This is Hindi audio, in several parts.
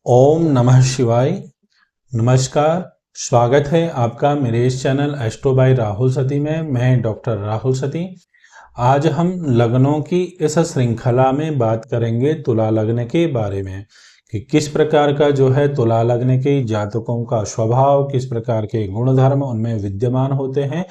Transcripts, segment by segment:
ओम नमः शिवाय। नमस्कार, स्वागत है आपका मेरे इस चैनल एस्ट्रो बाय राहुल सती में। मैं डॉक्टर राहुल सती। आज हम लग्नों की इस श्रृंखला में बात करेंगे तुला लग्न के बारे में कि किस प्रकार का जो है तुला लग्न के जातकों का स्वभाव, किस प्रकार के गुण धर्म उनमें विद्यमान होते हैं,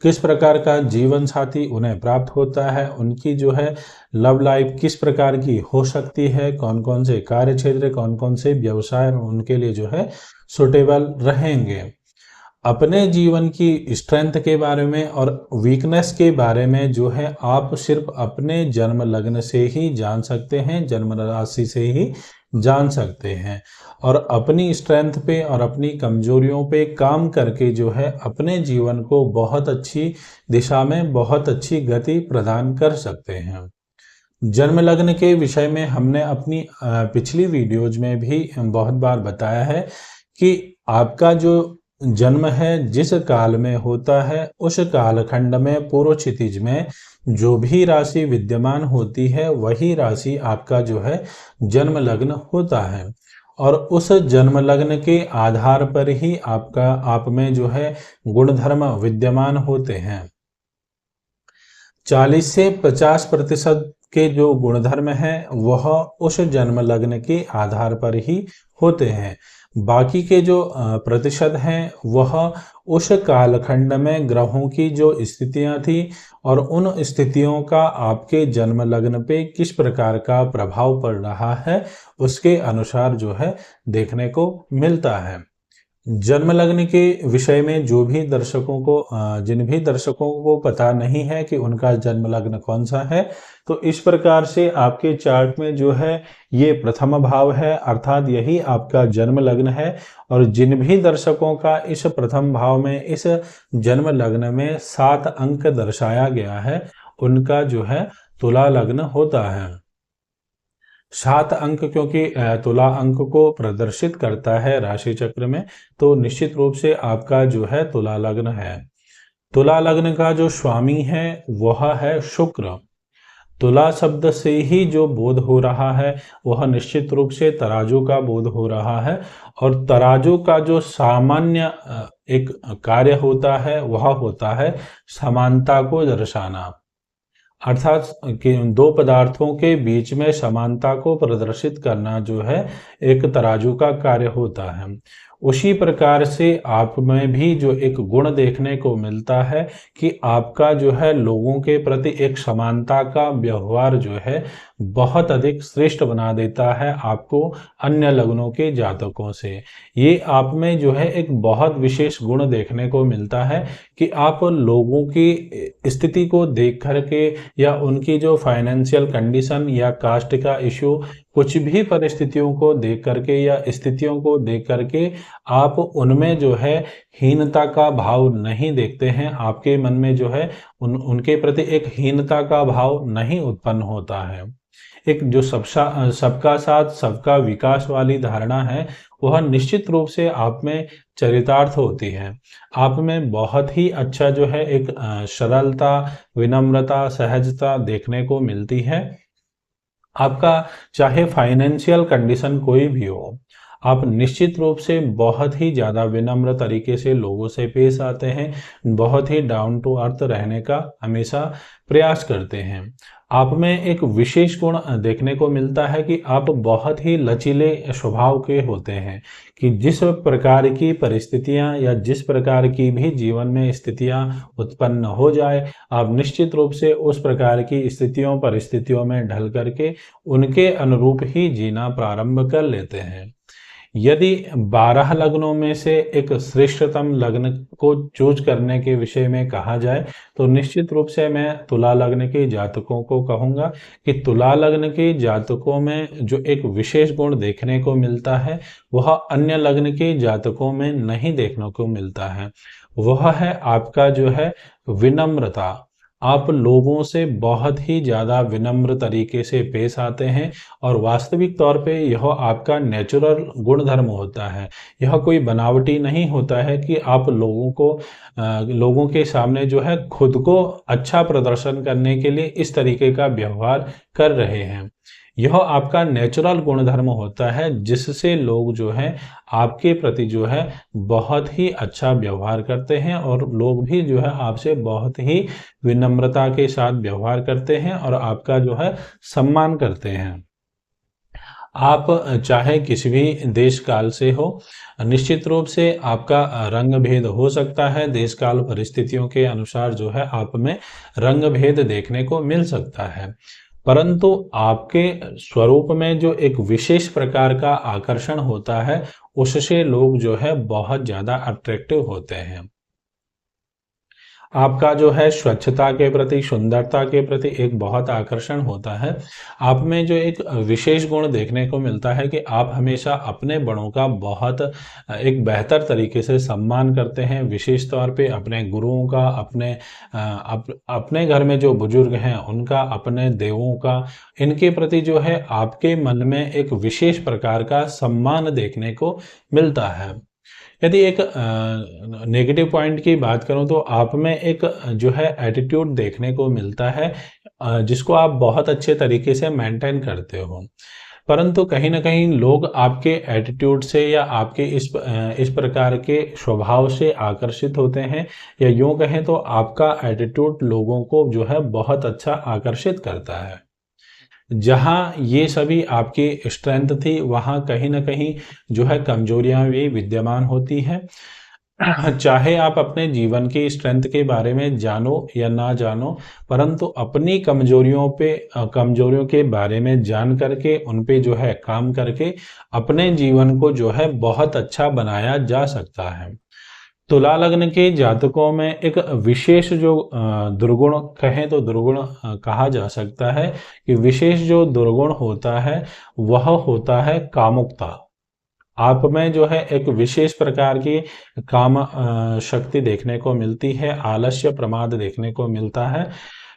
किस प्रकार का जीवन साथी उन्हें प्राप्त होता है, उनकी जो है लव लाइफ किस प्रकार की हो सकती है, कौन कौन से कार्य क्षेत्र, कौन कौन से व्यवसाय उनके लिए जो है सुटेबल रहेंगे। अपने जीवन की स्ट्रेंथ के बारे में और वीकनेस के बारे में जो है आप सिर्फ अपने जन्म लग्न से ही जान सकते हैं, जन्म राशि से ही जान सकते हैं। और अपनी स्ट्रेंथ पे और अपनी कमजोरियों पे काम करके जो है अपने जीवन को बहुत अच्छी दिशा में बहुत अच्छी गति प्रदान कर सकते हैं। जन्म लग्न के विषय में हमने अपनी पिछली वीडियोज में भी बहुत बार बताया है कि आपका जो जन्म है जिस काल में होता है उस कालखंड में पूर्व क्षितिज में जो भी राशि विद्यमान होती है वही राशि आपका जो है जन्म लग्न होता है। और उस जन्म लग्न के आधार पर ही आप में जो है गुण धर्म विद्यमान होते हैं। 40 से 50% के जो गुणधर्म हैं वह उस जन्म लग्न के आधार पर ही होते हैं। बाकी के जो प्रतिशत हैं वह उस कालखंड में ग्रहों की जो स्थितियां थी और उन स्थितियों का आपके जन्म लग्न पे किस प्रकार का प्रभाव पड़ रहा है उसके अनुसार जो है देखने को मिलता है। जन्म लग्न के विषय में जो भी दर्शकों को जिन भी दर्शकों को पता नहीं है कि उनका जन्म लग्न कौन सा है, तो इस प्रकार से आपके चार्ट में जो है ये प्रथम भाव है, अर्थात यही आपका जन्म लग्न है। और जिन भी दर्शकों का इस प्रथम भाव में इस जन्म लग्न में 7 अंक दर्शाया गया है उनका जो है तुला लग्न होता है। 7 अंक क्योंकि तुला अंक को प्रदर्शित करता है राशि चक्र में, तो निश्चित रूप से आपका जो है तुला लग्न है। तुला लग्न का जो स्वामी है वह है शुक्र। तुला शब्द से ही जो बोध हो रहा है वह निश्चित रूप से तराजू का बोध हो रहा है। और तराजू का जो सामान्य एक कार्य होता है वह होता है समानता को दर्शाना, अर्थात कि दो पदार्थों के बीच में समानता को प्रदर्शित करना जो है एक तराजू का कार्य होता है। उसी प्रकार से आप में भी जो एक गुण देखने को मिलता है कि आपका जो है लोगों के प्रति एक समानता का व्यवहार जो है बहुत अधिक श्रेष्ठ बना देता है आपको अन्य लग्नों के जातकों से। ये आप में जो है एक बहुत विशेष गुण देखने को मिलता है कि आप लोगों की स्थिति को देख करके या उनकी जो फाइनेंशियल कंडीशन या कास्ट का इश्यू, कुछ भी परिस्थितियों को देख करके या स्थितियों को देख करके आप उनमें जो है हीनता का भाव नहीं देखते हैं। आपके मन में जो है उनके प्रति एक हीनता का भाव नहीं उत्पन्न होता है। एक जो सबका साथ सबका विकास वाली धारणा है वह निश्चित रूप से आप में चरितार्थ होती है। आप में बहुत ही अच्छा जो है एक सरलता, विनम्रता, सहजता देखने को मिलती है। आपका चाहे फाइनेंशियल कंडीशन कोई भी हो, आप निश्चित रूप से बहुत ही ज़्यादा विनम्र तरीके से लोगों से पेश आते हैं, बहुत ही डाउन टू अर्थ रहने का हमेशा प्रयास करते हैं। आप में एक विशेष गुण देखने को मिलता है कि आप बहुत ही लचीले स्वभाव के होते हैं कि जिस प्रकार की परिस्थितियां या जिस प्रकार की भी जीवन में स्थितियां उत्पन्न हो जाए, आप निश्चित रूप से उस प्रकार की स्थितियों परिस्थितियों में ढल करके उनके अनुरूप ही जीना प्रारंभ कर लेते हैं। यदि 12 लग्नों में से एक श्रेष्ठतम लग्न को चूज करने के विषय में कहा जाए तो निश्चित रूप से मैं तुला लग्न के जातकों को कहूँगा कि तुला लग्न के जातकों में जो एक विशेष गुण देखने को मिलता है वह अन्य लग्न के जातकों में नहीं देखने को मिलता है। वह है आपका जो है विनम्रता। आप लोगों से बहुत ही ज़्यादा विनम्र तरीके से पेश आते हैं और वास्तविक तौर पे यह आपका नेचुरल गुण धर्म होता है। यह कोई बनावटी नहीं होता है कि आप लोगों के सामने जो है खुद को अच्छा प्रदर्शन करने के लिए इस तरीके का व्यवहार कर रहे हैं। यह आपका नेचुरल गुणधर्म होता है जिससे लोग जो है आपके प्रति जो है बहुत ही अच्छा व्यवहार करते हैं और लोग भी जो है आपसे बहुत ही विनम्रता के साथ व्यवहार करते हैं और आपका जो है सम्मान करते हैं। आप चाहे किसी भी देश काल से हो, निश्चित रूप से आपका रंग भेद हो सकता है, देश काल परिस्थितियों के अनुसार जो है आप में रंग भेद देखने को मिल सकता है, परंतु आपके स्वरूप में जो एक विशेष प्रकार का आकर्षण होता है, उससे लोग जो है बहुत ज़्यादा अट्रैक्टिव होते हैं। आपका जो है स्वच्छता के प्रति, सुंदरता के प्रति एक बहुत आकर्षण होता है। आप में जो एक विशेष गुण देखने को मिलता है कि आप हमेशा अपने बड़ों का बहुत एक बेहतर तरीके से सम्मान करते हैं। विशेष तौर पे अपने गुरुओं का, अपने घर में जो बुजुर्ग हैं उनका, अपने देवों का, इनके प्रति जो है आपके मन में एक विशेष प्रकार का सम्मान देखने को मिलता है। यदि एक नेगेटिव पॉइंट की बात करूं तो आप में एक जो है एटीट्यूड देखने को मिलता है, जिसको आप बहुत अच्छे तरीके से मेंटेन करते हो, परंतु कहीं ना कहीं लोग आपके एटीट्यूड से या आपके इस प्रकार के स्वभाव से आकर्षित होते हैं, या यूं कहें तो आपका एटीट्यूड लोगों को जो है बहुत अच्छा आकर्षित करता है। जहाँ ये सभी आपकी स्ट्रेंथ थी, वहाँ कहीं न कहीं जो है कमजोरियाँ भी विद्यमान होती हैं। चाहे आप अपने जीवन की स्ट्रेंथ के बारे में जानो या ना जानो, परंतु अपनी कमजोरियों के बारे में जान करके उन पे जो है काम करके अपने जीवन को जो है बहुत अच्छा बनाया जा सकता है। तुला लग्न के जातकों में एक विशेष जो दुर्गुण कहें तो दुर्गुण कहा जा सकता है कि विशेष जो दुर्गुण होता है वह होता है कामुकता। आप में जो है एक विशेष प्रकार की काम शक्ति देखने को मिलती है, आलस्य प्रमाद देखने को मिलता है।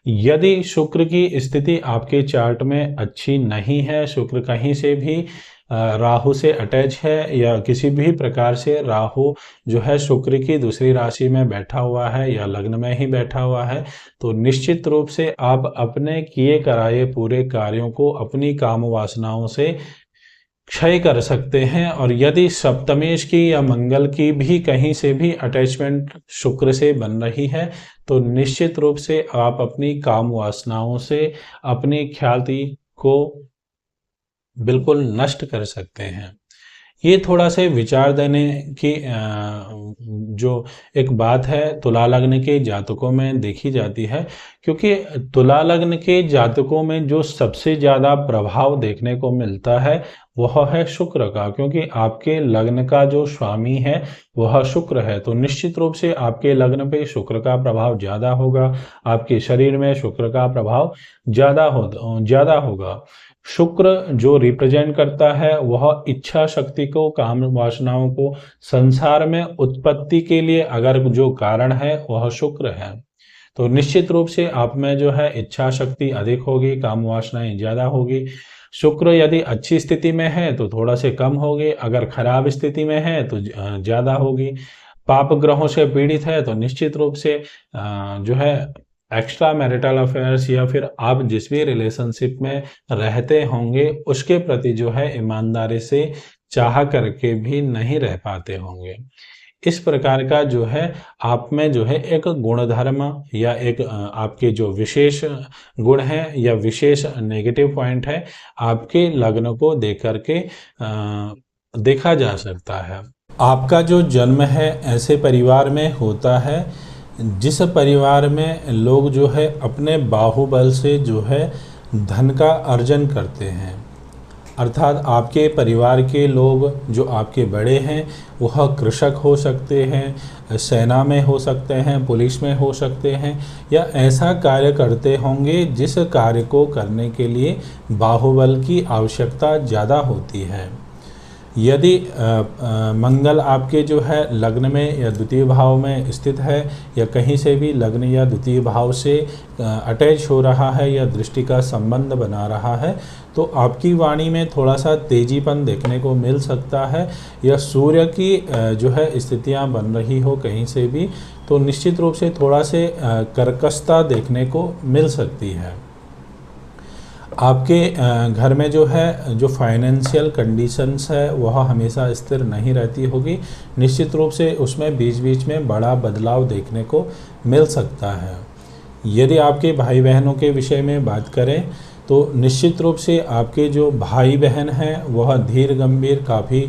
यदि शुक्र की स्थिति आपके चार्ट में अच्छी नहीं है, शुक्र कहीं से भी राहु से अटैच है या किसी भी प्रकार से राहु जो है शुक्र की दूसरी राशि में बैठा हुआ है या लग्न में ही बैठा हुआ है, तो निश्चित रूप से आप अपने किए कराए पूरे कार्यों को अपनी काम वासनाओं से क्षय कर सकते हैं। और यदि सप्तमेश की या मंगल की भी कहीं से भी अटैचमेंट शुक्र से बन रही है, तो निश्चित रूप से आप अपनी काम वासनाओं से अपनी ख्याति को बिल्कुल नष्ट कर सकते हैं। ये थोड़ा से विचार देने की जो एक बात है तुला लग्न के जातकों में देखी जाती है, क्योंकि तुला लग्न के जातकों में जो सबसे ज़्यादा प्रभाव देखने को मिलता है वह है शुक्र का, क्योंकि आपके लग्न का जो स्वामी है वह शुक्र है, तो निश्चित रूप से आपके लग्न पे शुक्र का प्रभाव ज़्यादा होगा, आपके शरीर में शुक्र का प्रभाव ज़्यादा होगा। शुक्र जो रिप्रेजेंट करता है वह इच्छा शक्ति को, काम वासनाओं को, संसार में उत्पत्ति के लिए अगर जो कारण है वह शुक्र है, तो निश्चित रूप से आप में जो है इच्छा शक्ति अधिक होगी, काम वासनाएं ज़्यादा होगी। शुक्र यदि अच्छी स्थिति में है तो थोड़ा से कम होगी, अगर खराब स्थिति में है तो ज़्यादा होगी। पाप ग्रहों से पीड़ित है तो निश्चित रूप से जो है एक्स्ट्रा मैरिटल अफेयर्स या फिर आप जिस भी रिलेशनशिप में रहते होंगे उसके प्रति जो है ईमानदारी से चाह करके भी नहीं रह पाते होंगे। इस प्रकार का जो है आप में जो है एक गुणधर्म या एक आपके जो विशेष गुण है या विशेष नेगेटिव पॉइंट है आपके लग्न को देख करके देखा जा सकता है। आपका जो जन्म है ऐसे परिवार में होता है जिस परिवार में लोग जो है अपने बाहुबल से जो है धन का अर्जन करते हैं, अर्थात आपके परिवार के लोग जो आपके बड़े हैं वह कृषक हो सकते हैं, सेना में हो सकते हैं, पुलिस में हो सकते हैं, या ऐसा कार्य करते होंगे जिस कार्य को करने के लिए बाहुबल की आवश्यकता ज़्यादा होती है। यदि मंगल आपके जो है लग्न में या द्वितीय भाव में स्थित है या कहीं से भी लग्न या द्वितीय भाव से अटैच हो रहा है या दृष्टि का संबंध बना रहा है, तो आपकी वाणी में थोड़ा सा तेजीपन देखने को मिल सकता है, या सूर्य की जो है स्थितियां बन रही हो कहीं से भी तो निश्चित रूप से थोड़ा से कर्कशता देखने को मिल सकती है। आपके घर में जो है जो फाइनेंशियल कंडीशंस है वह हमेशा स्थिर नहीं रहती होगी। निश्चित रूप से उसमें बीच बीच में बड़ा बदलाव देखने को मिल सकता है। यदि आपके भाई बहनों के विषय में बात करें तो निश्चित रूप से आपके जो भाई बहन हैं वह धीर गंभीर, काफ़ी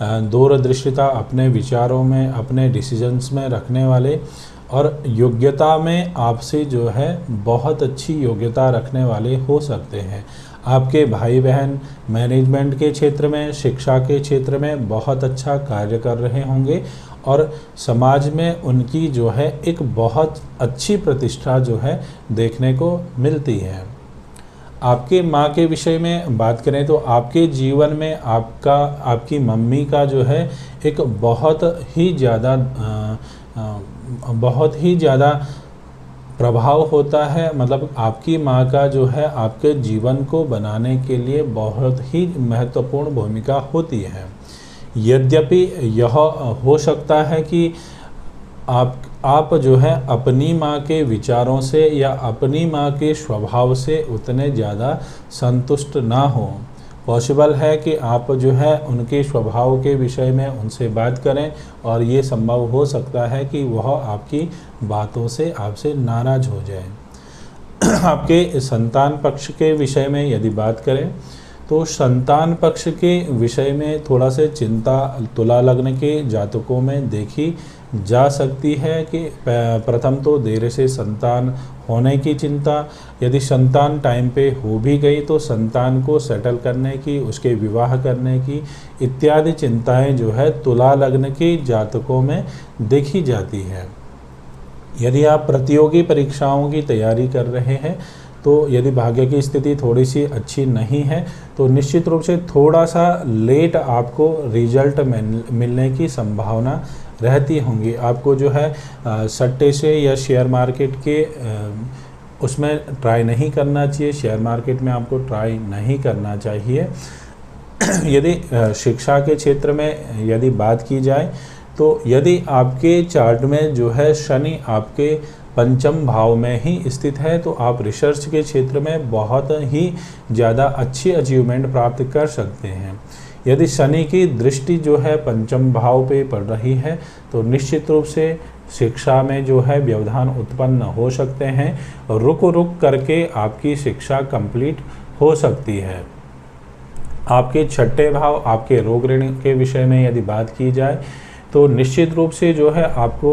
दूरदृष्टिता अपने विचारों में, अपने डिसीजंस में रखने वाले और योग्यता में आपसे जो है बहुत अच्छी योग्यता रखने वाले हो सकते हैं। आपके भाई बहन मैनेजमेंट के क्षेत्र में, शिक्षा के क्षेत्र में बहुत अच्छा कार्य कर रहे होंगे और समाज में उनकी जो है एक बहुत अच्छी प्रतिष्ठा जो है देखने को मिलती है। आपके माँ के विषय में बात करें तो आपके जीवन में आपकी मम्मी का जो है एक बहुत ही ज़्यादा प्रभाव होता है। मतलब आपकी माँ का जो है आपके जीवन को बनाने के लिए बहुत ही महत्वपूर्ण भूमिका होती है। यद्यपि यह हो सकता है कि आप जो है अपनी माँ के विचारों से या अपनी माँ के स्वभाव से उतने ज़्यादा संतुष्ट ना हो। पॉसिबल है कि आप जो है उनके स्वभाव के विषय में उनसे बात करें और ये संभव हो सकता है कि वह आपकी बातों से आपसे नाराज़ हो जाए। आपके संतान पक्ष के विषय में यदि बात करें तो संतान पक्ष के विषय में थोड़ा से चिंता तुला लग्न के जातकों में देखी जा सकती है कि प्रथम तो देर से संतान होने की चिंता, यदि संतान टाइम पे हो भी गई तो संतान को सेटल करने की, उसके विवाह करने की इत्यादि चिंताएं जो है तुला लग्न के जातकों में देखी जाती है। यदि आप प्रतियोगी परीक्षाओं की तैयारी कर रहे हैं तो यदि भाग्य की स्थिति थोड़ी सी अच्छी नहीं है तो निश्चित रूप से थोड़ा सा लेट आपको रिजल्ट मिलने की संभावना रहती होंगी। आपको जो है सट्टे से या शेयर मार्केट के उसमें ट्राई नहीं करना चाहिए, शेयर मार्केट में आपको ट्राई नहीं करना चाहिए। यदि शिक्षा के क्षेत्र में यदि बात की जाए तो यदि आपके चार्ट में जो है शनि आपके पंचम भाव में ही स्थित है तो आप रिसर्च के क्षेत्र में बहुत ही ज़्यादा अच्छी अचीवमेंट प्राप्त कर सकते हैं। यदि शनि की दृष्टि जो है पंचम भाव पे पड़ रही है तो निश्चित रूप से शिक्षा में जो है व्यवधान उत्पन्न हो सकते हैं, रुक रुक करके आपकी शिक्षा कंप्लीट हो सकती है। आपके छठे भाव आपके रोग ऋण के विषय में यदि बात की जाए तो निश्चित रूप से जो है आपको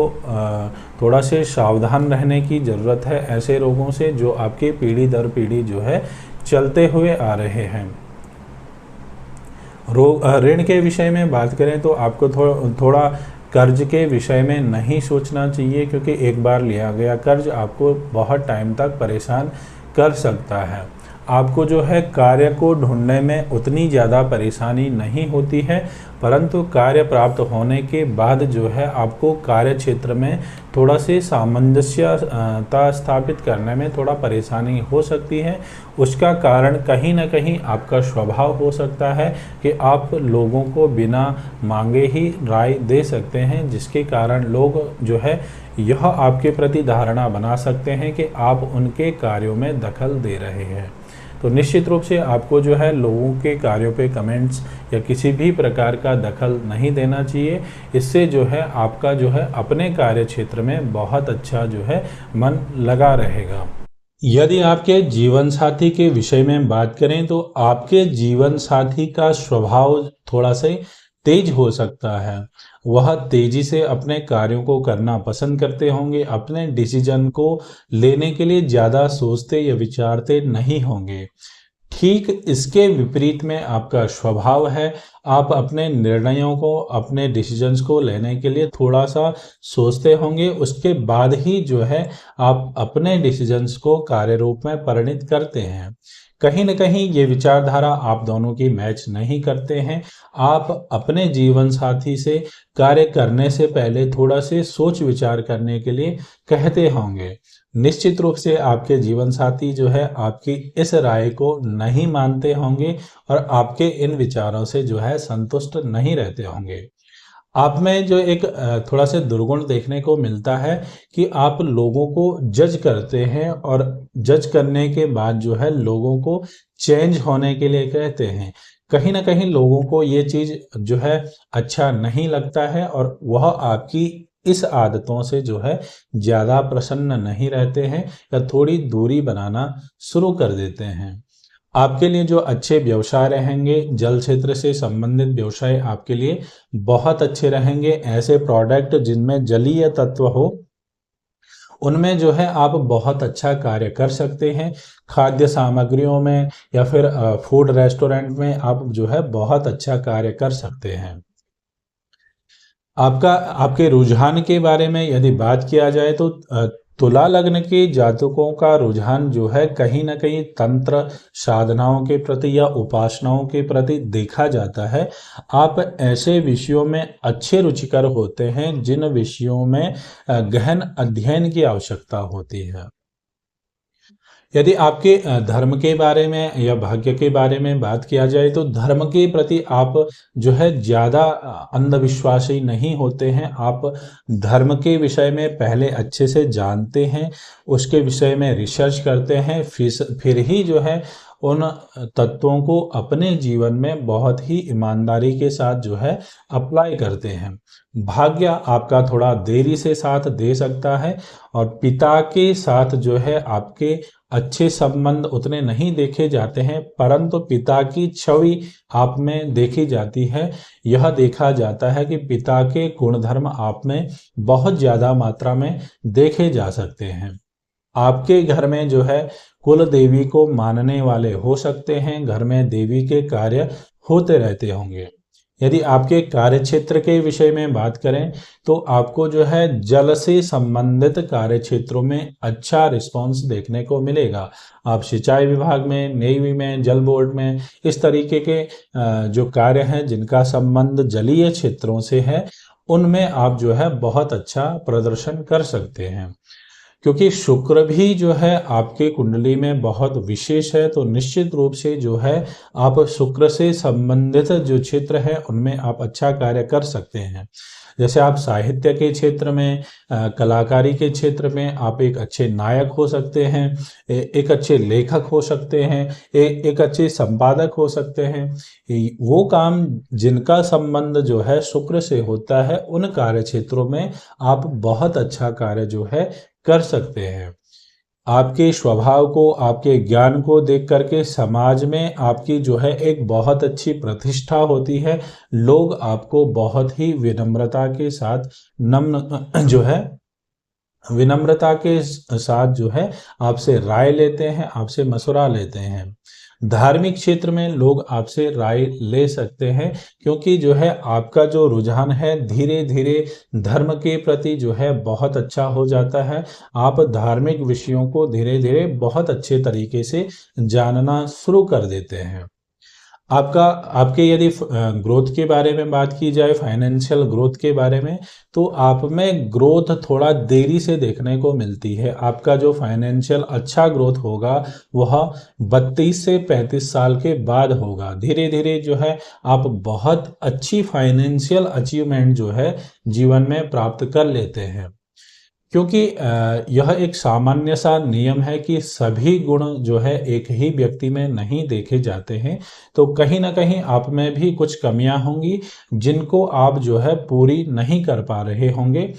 थोड़ा से सावधान रहने की ज़रूरत है ऐसे रोगों से जो आपके पीढ़ी दर पीढ़ी जो है चलते हुए आ रहे हैं। ऋण के विषय में बात करें तो आपको थोड़ा कर्ज के विषय में नहीं सोचना चाहिए, क्योंकि एक बार लिया गया कर्ज आपको बहुत टाइम तक परेशान कर सकता है। आपको जो है कार्य को ढूंढने में उतनी ज़्यादा परेशानी नहीं होती है, परंतु कार्य प्राप्त होने के बाद जो है आपको कार्य क्षेत्र में थोड़ा से सामंजस्यता स्थापित करने में थोड़ा परेशानी हो सकती है। उसका कारण कहीं ना कहीं आपका स्वभाव हो सकता है कि आप लोगों को बिना मांगे ही राय दे सकते हैं, जिसके कारण लोग जो है यह आपके प्रति धारणा बना सकते हैं कि आप उनके कार्यों में दखल दे रहे हैं। तो निश्चित रूप से आपको जो है लोगों के कार्यों पे कमेंट्स या किसी भी प्रकार का दखल नहीं देना चाहिए। इससे जो है आपका जो है अपने कार्य क्षेत्र में बहुत अच्छा जो है मन लगा रहेगा। यदि आपके जीवन साथी के विषय में बात करें तो आपके जीवन साथी का स्वभाव थोड़ा सा तेज हो सकता है। वह तेजी से अपने कार्यों को करना पसंद करते होंगे, अपने डिसीजन को लेने के लिए ज़्यादा सोचते या विचारते नहीं होंगे। ठीक इसके विपरीत में आपका स्वभाव है। आप अपने निर्णयों को, अपने डिसीजंस को लेने के लिए थोड़ा सा सोचते होंगे, उसके बाद ही जो है आप अपने डिसीजंस को कार्य रूप में परिणित करते हैं। कहीं न कहीं ये विचारधारा आप दोनों की मैच नहीं करते हैं। आप अपने जीवन साथी से कार्य करने से पहले थोड़ा से सोच विचार करने के लिए कहते होंगे। निश्चित रूप से आपके जीवन साथी जो है आपकी इस राय को नहीं मानते होंगे और आपके इन विचारों से जो है संतुष्ट नहीं रहते होंगे। आप में जो एक थोड़ा सा दुर्गुण देखने को मिलता है कि आप लोगों को जज करते हैं और जज करने के बाद जो है लोगों को चेंज होने के लिए कहते हैं। कहीं ना कहीं लोगों को ये चीज जो है अच्छा नहीं लगता है और वह आपकी इस आदतों से जो है ज्यादा प्रसन्न नहीं रहते हैं या थोड़ी दूरी बनाना शुरू कर देते हैं। आपके लिए जो अच्छे व्यवसाय रहेंगे, जल क्षेत्र से संबंधित व्यवसाय आपके लिए बहुत अच्छे रहेंगे। ऐसे प्रोडक्ट जिनमें जलीय तत्व हो, उनमें जो है आप बहुत अच्छा कार्य कर सकते हैं। खाद्य सामग्रियों में या फिर फूड रेस्टोरेंट में आप जो है बहुत अच्छा कार्य कर सकते हैं। आपका आपके रुझान के बारे में यदि बात किया जाए तो तुला लग्न के जातकों का रुझान जो है कहीं ना कहीं तंत्र साधनाओं के प्रति या उपासनाओं के प्रति देखा जाता है। आप ऐसे विषयों में अच्छे रुचिकर होते हैं जिन विषयों में गहन अध्ययन की आवश्यकता होती है। यदि आपके धर्म के बारे में या भाग्य के बारे में बात किया जाए तो धर्म के प्रति आप जो है ज़्यादा अंधविश्वासी नहीं होते हैं। आप धर्म के विषय में पहले अच्छे से जानते हैं, उसके विषय में रिसर्च करते हैं, फिर ही जो है उन तत्वों को अपने जीवन में बहुत ही ईमानदारी के साथ जो है अप्लाई करते हैं। भाग्य आपका थोड़ा देरी से साथ दे सकता है और पिता के साथ जो है आपके अच्छे संबंध उतने नहीं देखे जाते हैं, परंतु पिता की छवि आप में देखी जाती है। यह देखा जाता है कि पिता के गुणधर्म आप में बहुत ज़्यादा मात्रा में देखे जा सकते हैं। आपके घर में जो है कुल देवी को मानने वाले हो सकते हैं, घर में देवी के कार्य होते रहते होंगे। यदि आपके कार्य क्षेत्र के विषय में बात करें तो आपको जो है जल से संबंधित कार्य क्षेत्रों में अच्छा रिस्पांस देखने को मिलेगा। आप सिंचाई विभाग में, नेवी में, जल बोर्ड में, इस तरीके के जो कार्य हैं जिनका संबंध जलीय क्षेत्रों से है, उनमें आप जो है बहुत अच्छा प्रदर्शन कर सकते हैं। क्योंकि शुक्र भी जो है आपके कुंडली में बहुत विशेष है, तो निश्चित रूप से जो है आप शुक्र से संबंधित जो क्षेत्र है उनमें आप अच्छा कार्य कर सकते हैं। जैसे आप साहित्य के क्षेत्र में, कलाकारी के क्षेत्र में आप एक अच्छे नायक हो सकते हैं, एक अच्छे लेखक हो सकते हैं, एक अच्छे संपादक हो सकते हैं। वो काम जिनका संबंध जो है शुक्र से होता है, उन कार्य क्षेत्रों में आप बहुत अच्छा कार्य जो है कर सकते हैं। आपके स्वभाव को, आपके ज्ञान को देख करके समाज में आपकी जो है एक बहुत अच्छी प्रतिष्ठा होती है। लोग आपको बहुत ही विनम्रता के साथ नम्र जो है विनम्रता के साथ जो है आपसे राय लेते हैं, आपसे मशवरा लेते हैं। धार्मिक क्षेत्र में लोग आपसे राय ले सकते हैं, क्योंकि जो है आपका जो रुझान है धीरे धीरे धर्म के प्रति जो है बहुत अच्छा हो जाता है। आप धार्मिक विषयों को धीरे धीरे बहुत अच्छे तरीके से जानना शुरू कर देते हैं। आपका आपके यदि ग्रोथ के बारे में बात की जाए, फाइनेंशियल ग्रोथ के बारे में, तो आप में ग्रोथ थोड़ा देरी से देखने को मिलती है। आपका जो फाइनेंशियल अच्छा ग्रोथ होगा वह 32 से 35 साल के बाद होगा। धीरे धीरे जो है आप बहुत अच्छी फाइनेंशियल अचीवमेंट जो है जीवन में प्राप्त कर लेते हैं। क्योंकि यह एक सामान्य सा नियम है कि सभी गुण जो है एक ही व्यक्ति में नहीं देखे जाते हैं, तो कहीं ना कहीं आप में भी कुछ कमियां होंगी जिनको आप जो है पूरी नहीं कर पा रहे होंगे।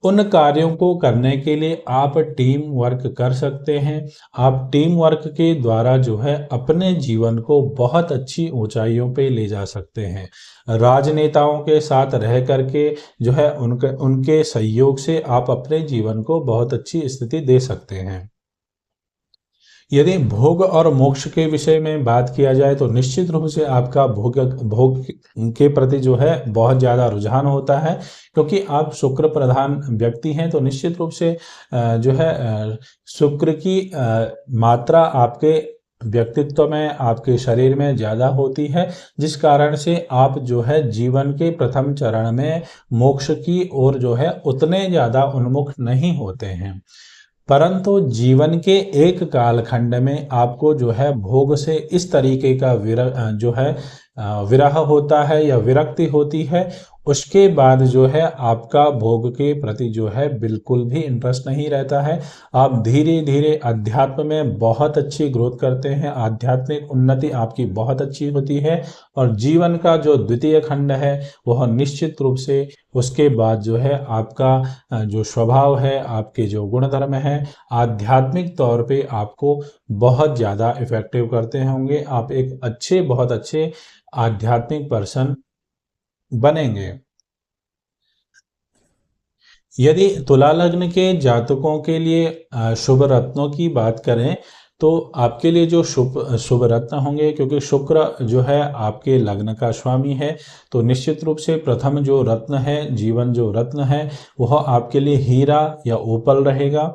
उन कार्यों को करने के लिए आप टीम वर्क कर सकते हैं। आप टीम वर्क के द्वारा जो है अपने जीवन को बहुत अच्छी ऊंचाइयों पे ले जा सकते हैं। राजनेताओं के साथ रह करके जो है उनके उनके सहयोग से आप अपने जीवन को बहुत अच्छी स्थिति दे सकते हैं। यदि भोग और मोक्ष के विषय में बात किया जाए तो निश्चित रूप से आपका भोग भोग के प्रति जो है बहुत ज़्यादा रुझान होता है, क्योंकि आप शुक्र प्रधान व्यक्ति हैं। तो निश्चित रूप से जो है शुक्र की मात्रा आपके व्यक्तित्व में, आपके शरीर में ज़्यादा होती है, जिस कारण से आप जो है जीवन के प्रथम चरण में मोक्ष की ओर जो है उतने ज़्यादा उन्मुख नहीं होते हैं। परंतु जीवन के एक कालखंड में आपको जो है भोग से इस तरीके का विरह होता है या विरक्ति होती है, उसके बाद जो है आपका भोग के प्रति जो है बिल्कुल भी इंटरेस्ट नहीं रहता है। आप धीरे धीरे अध्यात्म में बहुत अच्छी ग्रोथ करते हैं, आध्यात्मिक उन्नति आपकी बहुत अच्छी होती है और जीवन का जो द्वितीय खंड है वह निश्चित रूप से उसके बाद जो है आपका जो स्वभाव है, आपके जो गुणधर्म है, आध्यात्मिक तौर पे आपको बहुत ज़्यादा इफेक्टिव करते होंगे। आप एक अच्छे, बहुत अच्छे आध्यात्मिक पर्सन बनेंगे। यदि तुला लग्न के जातकों के लिए शुभ रत्नों की बात करें तो आपके लिए जो शुभ शुभ रत्न होंगे, क्योंकि शुक्र जो है आपके लग्न का स्वामी है, तो निश्चित रूप से प्रथम जो रत्न है, जीवन जो रत्न है, वह आपके लिए हीरा या ओपल रहेगा।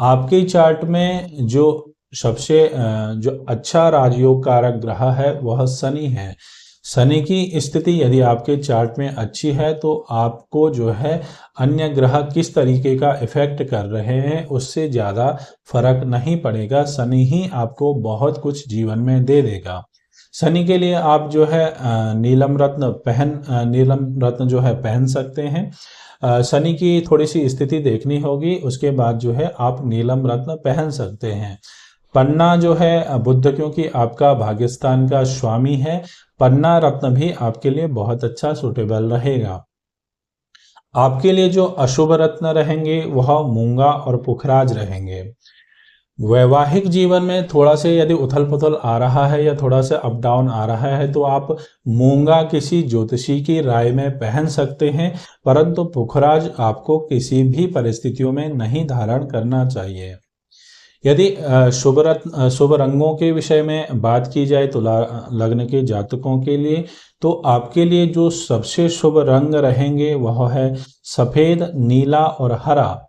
आपके चार्ट में जो सबसे जो अच्छा राजयोग कारक ग्रह है वह शनि है। शनि की स्थिति यदि आपके चार्ट में अच्छी है तो आपको जो है अन्य ग्रह किस तरीके का इफेक्ट कर रहे हैं उससे ज़्यादा फर्क नहीं पड़ेगा। शनि ही आपको बहुत कुछ जीवन में दे देगा। शनि के लिए आप जो है नीलम रत्न जो है पहन सकते हैं। शनि की थोड़ी सी स्थिति देखनी होगी, उसके बाद जो है आप नीलम रत्न पहन सकते हैं। पन्ना जो है बुध, क्योंकि आपका भाग्यस्थान का स्वामी है, पन्ना रत्न भी आपके लिए बहुत अच्छा सूटेबल रहेगा। आपके लिए जो अशुभ रत्न रहेंगे वह मूंगा और पुखराज रहेंगे। वैवाहिक जीवन में थोड़ा से यदि उथल पुथल आ रहा है या थोड़ा सा अप डाउन आ रहा है तो आप मूंगा किसी ज्योतिषी की राय में पहन सकते हैं, परंतु पुखराज आपको किसी भी परिस्थितियों में नहीं धारण करना चाहिए। यदि शुभ रंगों के विषय में बात की जाए तुला लग्न के जातकों के लिए, तो आपके लिए जो सबसे शुभ रंग रहेंगे वह है सफ़ेद, नीला और हरा।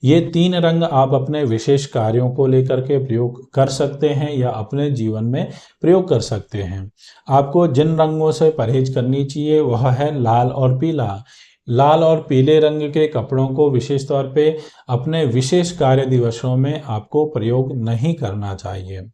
ये तीन रंग आप अपने विशेष कार्यों को लेकर के प्रयोग कर सकते हैं या अपने जीवन में प्रयोग कर सकते हैं। आपको जिन रंगों से परहेज करनी चाहिए वह है लाल और पीला। लाल और पीले रंग के कपड़ों को विशेष तौर पे अपने विशेष कार्य दिवसों में आपको प्रयोग नहीं करना चाहिए।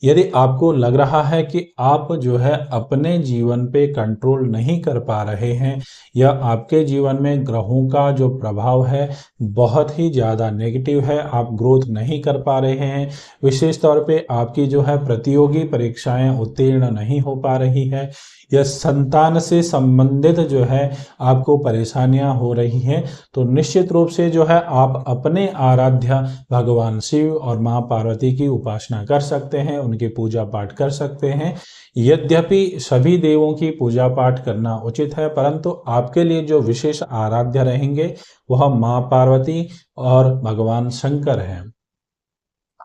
यदि आपको लग रहा है कि आप जो है अपने जीवन पे कंट्रोल नहीं कर पा रहे हैं या आपके जीवन में ग्रहों का जो प्रभाव है बहुत ही ज़्यादा नेगेटिव है, आप ग्रोथ नहीं कर पा रहे हैं, विशेष तौर पे आपकी जो है प्रतियोगी परीक्षाएं उत्तीर्ण नहीं हो पा रही है या संतान से संबंधित जो है आपको परेशानियां हो रही हैं, तो निश्चित रूप से जो है आप अपने आराध्य भगवान शिव और माँ पार्वती की उपासना कर सकते हैं, उनकी पूजा पाठ कर सकते हैं। यद्यपि सभी देवों की पूजा पाठ करना उचित है, परंतु आपके लिए जो विशेष आराध्य रहेंगे वह माँ पार्वती और भगवान शंकर हैं।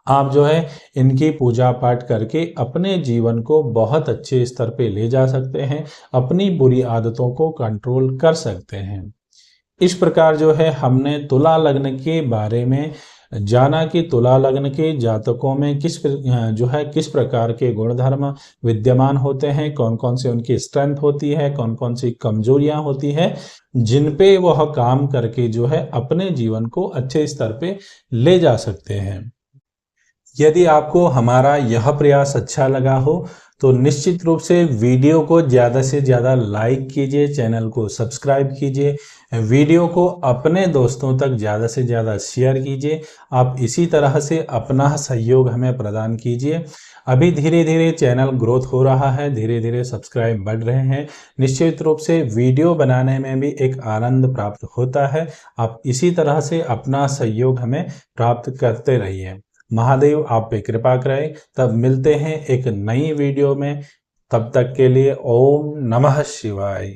आप जो है इनकी पूजा पाठ करके अपने जीवन को बहुत अच्छे स्तर पे ले जा सकते हैं, अपनी बुरी आदतों को कंट्रोल कर सकते हैं। इस प्रकार जो है हमने तुला लग्न के बारे में जाना कि तुला लग्न के जातकों में किस प्रकार के गुणधर्म विद्यमान होते हैं, कौन कौन से उनकी स्ट्रेंथ होती है, कौन कौन सी कमजोरियां होती है, जिन पे वह काम करके जो है अपने जीवन को अच्छे स्तर पे ले जा सकते हैं। यदि आपको हमारा यह प्रयास अच्छा लगा हो तो निश्चित रूप से वीडियो को ज़्यादा से ज़्यादा लाइक कीजिए, चैनल को सब्सक्राइब कीजिए, वीडियो को अपने दोस्तों तक ज़्यादा से ज़्यादा शेयर कीजिए। आप इसी तरह से अपना सहयोग हमें प्रदान कीजिए। अभी धीरे धीरे चैनल ग्रोथ हो रहा है, धीरे धीरे सब्सक्राइब बढ़ रहे हैं। निश्चित रूप से वीडियो बनाने में भी एक आनंद प्राप्त होता है। आप इसी तरह से अपना सहयोग हमें प्राप्त करते रहिए। महादेव आप पे कृपा करें। तब मिलते हैं एक नई वीडियो में, तब तक के लिए ओम नमः शिवाय।